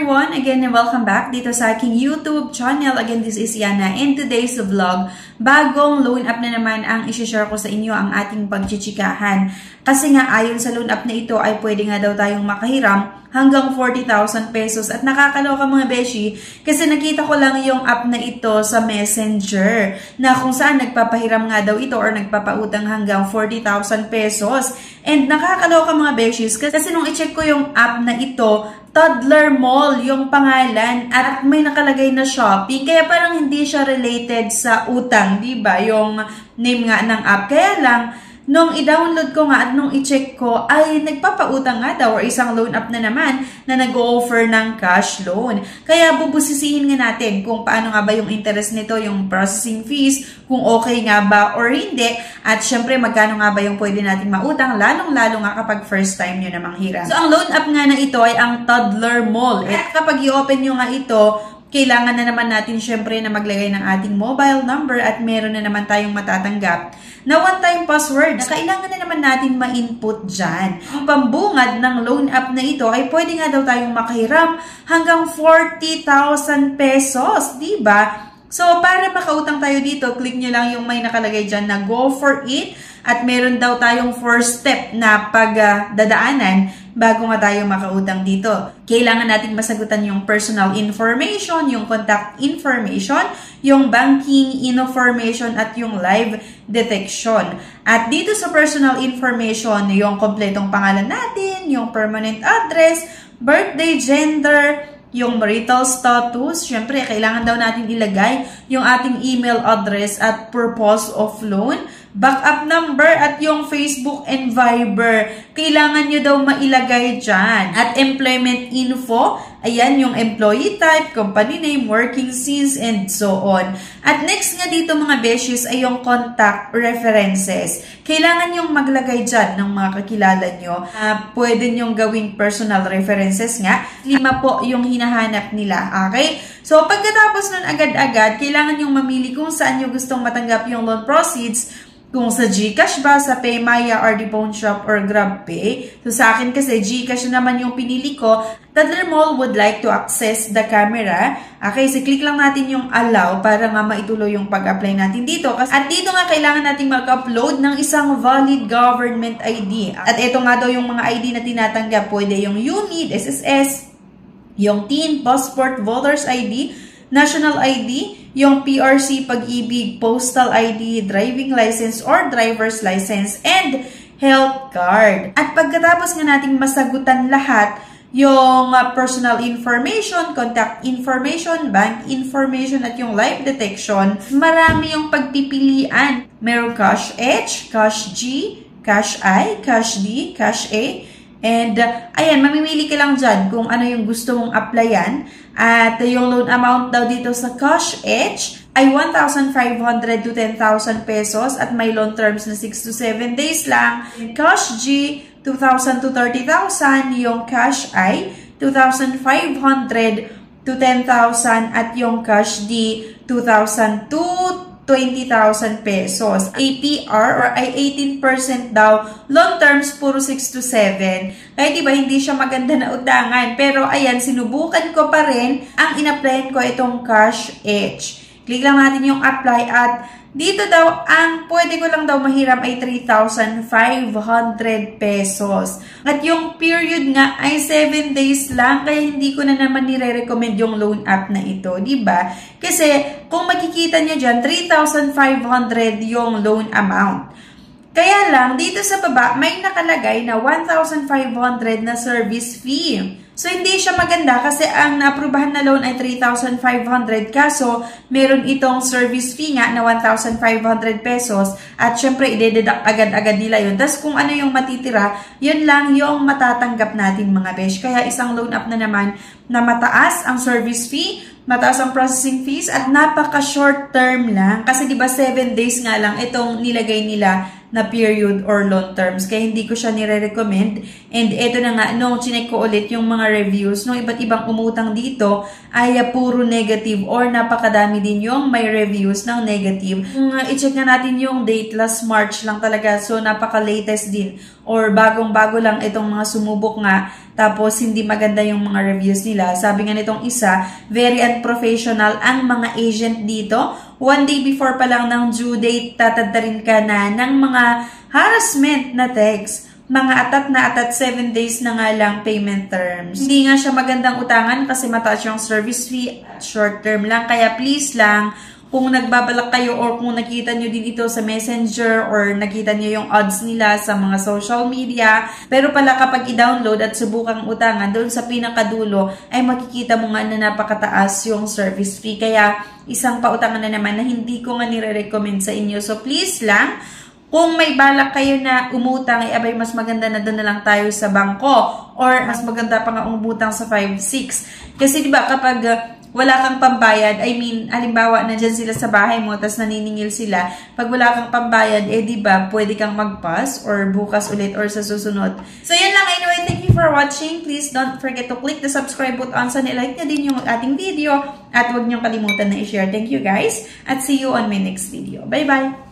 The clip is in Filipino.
everyone! Again, welcome back dito sa aking YouTube channel. Again, this is Yana. In today's vlog, bagong loan app na naman ang isi-share ko sa inyo ang ating pagchichikahan. Kasi nga, ayon sa loan app na ito ay pwede nga daw tayong makahiram hanggang 40,000 pesos. At nakakaloka mga beshi, kasi nakita ko lang yung app na ito sa Messenger na kung saan nagpapahiram nga daw ito or nagpapautang hanggang 40,000 pesos. And nakakaloka mga beshis, kasi nung i-check ko yung app na ito, Toddler Mall yung pangalan at may nakalagay na Shopee. Kaya parang hindi siya related sa utang, di ba? Yung name nga ng app. Kaya lang, nung i-download ko nga at nung i-check ko ay nagpapautang nga daw or isang loan app na naman na nag-o-offer ng cash loan. Kaya bubusisihin nga natin kung paano nga ba yung interest nito, yung processing fees, kung okay nga ba or hindi. At syempre magkano nga ba yung pwede natin mautang, lalong-lalo nga kapag first time nyo namang hiram. So ang loan app nga na ito ay ang Toddler Mall. At kapag i-open nyo nga ito, kailangan na naman natin syempre na maglagay ng ating mobile number at meron na naman tayong matatanggap na one-time password na kailangan na naman natin ma-input dyan. Ang pambungad ng loan app na ito ay pwede nga daw tayong makahiram hanggang 40,000 pesos, di ba? So, para makautang tayo dito, click nyo lang yung may nakalagay dyan na go for it at meron daw tayong first step na pagdadaanan bago nga tayo makautang dito. Kailangan nating masagutan yung personal information, yung contact information, yung banking information at yung live detection. At dito sa personal information, yung kompletong pangalan natin, yung permanent address, birthday, gender, yung marital status, syempre kailangan daw natin ilagay yung ating email address at purpose of loan, backup number at yung Facebook and Viber. Kailangan nyo daw mailagay dyan. At employment info, ayan yung employee type, company name, working since, and so on. At next nga dito mga beshies ay yung contact references. Kailangan yung maglagay dyan ng mga kakilala nyo. Pwede nyong gawing personal references nga. 5 po yung hinahanap nila. Okay? So pagkatapos nun agad-agad, kailangan yung mamili kung saan nyo gustong matanggap yung loan proceeds. Kung sa GCash ba, sa PayMaya, or the Phone Shop, or GrabPay. So sa akin kasi GCash naman yung pinili ko. Toddler Mall would like to access the camera. Okay, so click lang natin yung allow para nga maituloy yung pag-apply natin dito. At dito nga kailangan natin mag-upload ng isang valid government ID. At ito nga daw yung mga ID na tinatanggap. Pwede yung UNID, SSS, yung TIN, Passport, Voters ID, National ID, yung PRC, Pag-ibig, Postal ID, Driving License or Driver's License, and Health Card. At pagkatapos nga nating masagutan lahat, yung personal information, contact information, bank information, at yung live detection, marami yung pagpipilian. Meron Cash H, Cash G, Cash I, Cash D, Cash A, and ayan, mamimili ka lang dyan kung ano yung gusto mong applyan. At yung loan amount daw dito sa Cash H ay 1,500 to 10,000 pesos at may loan terms na 6 to 7 days lang. Cash G, 2,000 to 30,000. Yung Cash I, 2,500 to 10,000. At yung Cash D, 2,000 to 20,000 pesos. APR or ay 18% daw. Long terms, puro 6 to 7. Kaya diba, hindi siya maganda na utangan. Pero ayan, sinubukan ko pa rin. Ang in-applyan ko itong Cash H. Click lang natin yung apply at dito daw, ang pwede ko lang daw mahiram ay 3,500 pesos. At yung period nga ay 7 days lang, kaya hindi ko na naman nire-recommend yung loan app na ito, diba? Kasi kung makikita nyo dyan, 3,500 yung loan amount. Kaya lang, dito sa baba, may nakalagay na 1,500 na service fee. So, hindi siya maganda kasi ang naaprubahan na loan ay 3,500 kaso meron itong service fee nga na 1,500 pesos at syempre i-deduct agad-agad nila yun. Tapos kung ano yung matitira, yun lang yung matatanggap natin mga besh. Kaya isang loan app na naman na mataas ang service fee, mataas ang processing fees at napaka-short term lang. Kasi diba 7 days nga lang itong nilagay nila na period or long terms. Kaya hindi ko siya nire-recommend. And eto na nga, nung chinek ko ulit yung mga reviews, nung iba't ibang umutang dito, ay puro negative or napakadami din yung may reviews ng negative. I-check na natin yung date, last March lang talaga. So, napaka-latest din. Or bagong-bago lang itong mga sumubok nga. tapos hindi maganda yung mga reviews nila. Sabi nga nitong isa, very unprofessional ang mga agent dito. One day before pa lang ng due date, tatadarin ka na ng mga harassment na text. Mga atat na atat, 7 days na nga lang payment terms. Hindi nga siya magandang utangan kasi mataas yung service fee, short term lang. Kaya please lang, kung nagbabalak kayo or kung nakita nyo din ito sa messenger or nakita nyo yung odds nila sa mga social media, pero pala kapag i-download at subukang utangan, doon sa pinakadulo ay makikita mo nga na napakataas yung service fee. Kaya isang pautangan na naman na hindi ko nga nire-recommend sa inyo. So please lang, kung may balak kayo na umutang, ay abay mas maganda na doon na lang tayo sa bangko or mas maganda pa nga umutang sa 5-6. Kasi diba kapag wala kang pambayad, I mean, halimbawa nandyan sila sa bahay mo tapos naniningil sila, pag wala kang pambayad, eh diba pwede kang mag-pass or bukas ulit or sa susunod. So yan lang, anyway, thank you for watching. Please don't forget to click the subscribe button sa nilike na din yung ating video at huwag niyong kalimutan na i-share. Thank you guys at see you on my next video. Bye-bye!